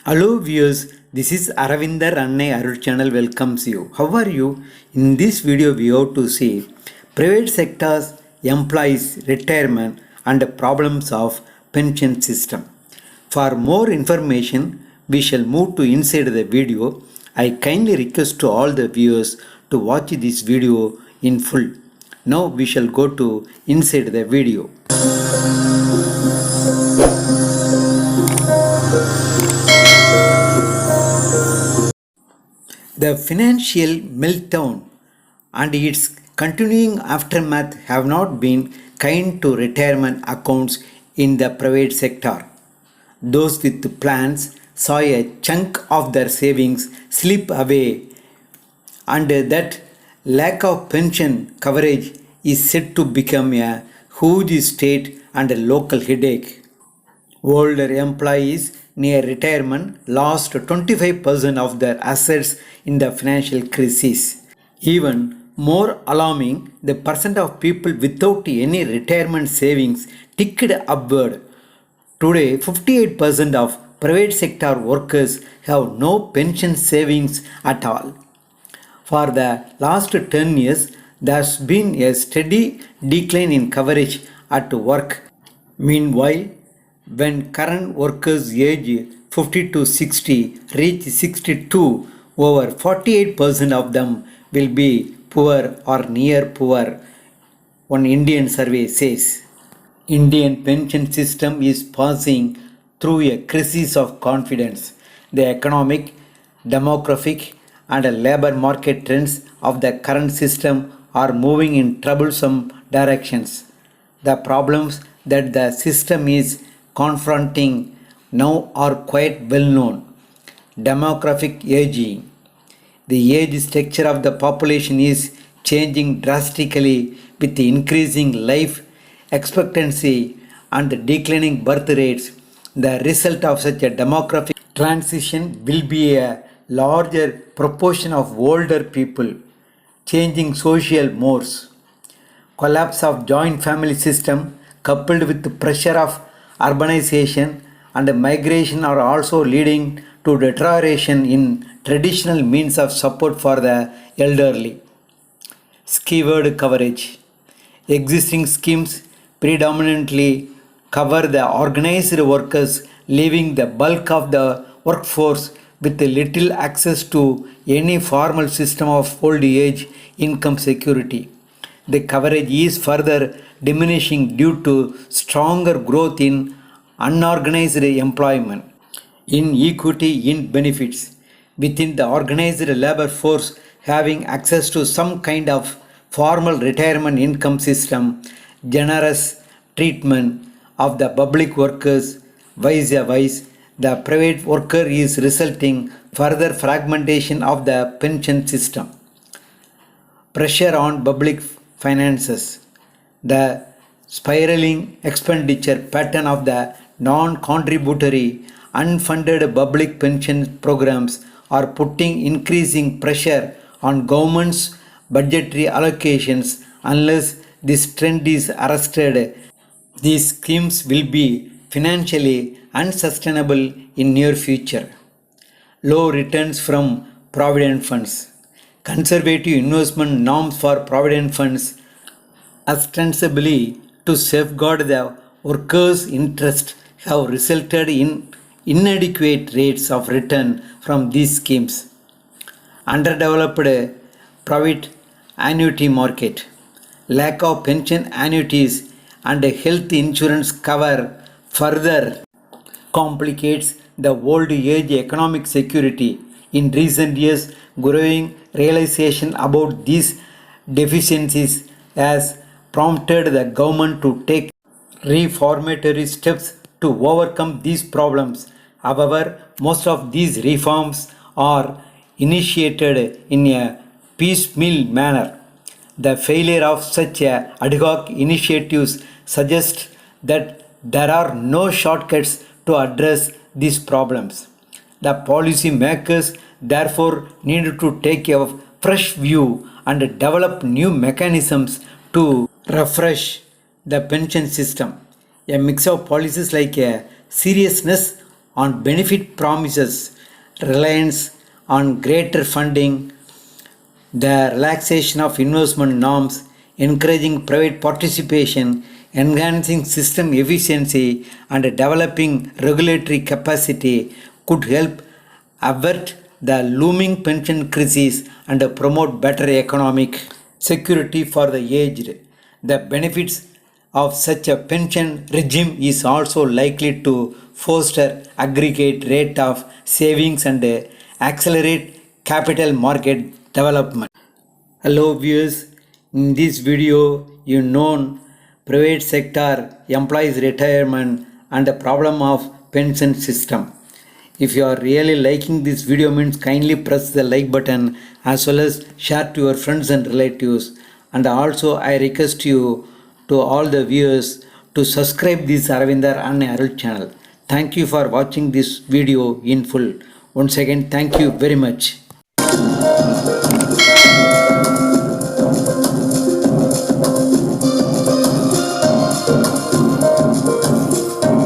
Hello viewers, this is Aravinder Annai Arul channel welcomes you. How are you? In this video we have to see private sectors, employees, retirement and problems of pension system. For more information, we shall move to inside the video. I kindly request to all the viewers to watch this video in full. Now we shall go to inside the video. The financial meltdown and its continuing aftermath have not been kind to retirement accounts in the private sector. Those with plans saw a chunk of their savings slip away, and that lack of pension coverage is set to become a huge state and a local headache. Older employees near retirement lost 25% of their assets in the financial crisis. Even more alarming, the percent of people without any retirement savings ticked upward. Today, 58% of private sector workers have no pension savings at all. For the last 10 years, there's been a steady decline in coverage at work. Meanwhile, when current workers age 50 to 60 reach 62, over 48% of them will be poor or near poor, one Indian survey says. Indian pension system is passing through a crisis of confidence. The economic, demographic and labor market trends of the current system are moving in troublesome directions. The problems that the system is confronting now are quite well known. Demographic aging. The age structure of the population is changing drastically with the increasing life expectancy and declining birth rates. The result of such a demographic transition will be a larger proportion of older people, changing social mores. Collapse of joint family system coupled with the pressure of urbanization and migration are also leading to deterioration in traditional means of support for the elderly. Skewed coverage. Existing schemes predominantly cover the organized workers, leaving the bulk of the workforce with little access to any formal system of old age income security. The coverage is further diminishing due to stronger growth in unorganized employment, inequity in benefits within the organized labor force having access to some kind of formal retirement income system, generous treatment of the public workers, vice versa, the private worker is resulting further fragmentation of the pension system. Pressure on public finances. The spiraling expenditure pattern of the non-contributory unfunded public pension programs are putting increasing pressure on government's budgetary allocations. Unless this trend is arrested, these schemes will be financially unsustainable in near future. Low returns from provident funds. Conservative investment norms for provident funds, ostensibly to safeguard the workers' interest, have resulted in inadequate rates of return from these schemes. Underdeveloped private annuity market, lack of pension annuities and health insurance cover further complicates the old age economic security. In recent years, growing realization about these deficiencies has prompted the government to take reformatory steps to overcome these problems. However, most of these reforms are initiated in a piecemeal manner. The failure of such ad hoc initiatives suggests that there are no shortcuts to address these problems. The policy makers therefore need to take a fresh view and develop new mechanisms to refresh the pension system. A mix of policies like seriousness on benefit promises, reliance on greater funding, the relaxation of investment norms, encouraging private participation, enhancing system efficiency, and developing regulatory capacity could help avert the looming pension crisis and promote better economic security for the aged. The benefits of such a pension regime is also likely to foster aggregate rate of savings and accelerate capital market development. Hello viewers, in this video you know private sector employees retirement and the problem of pension system. If you are really liking this video means kindly press the like button as well as share to your friends and relatives, and also I request you to all the viewers to subscribe this Aravindar and Arul channel. Thank you for watching this video in full. Once again, thank you very much.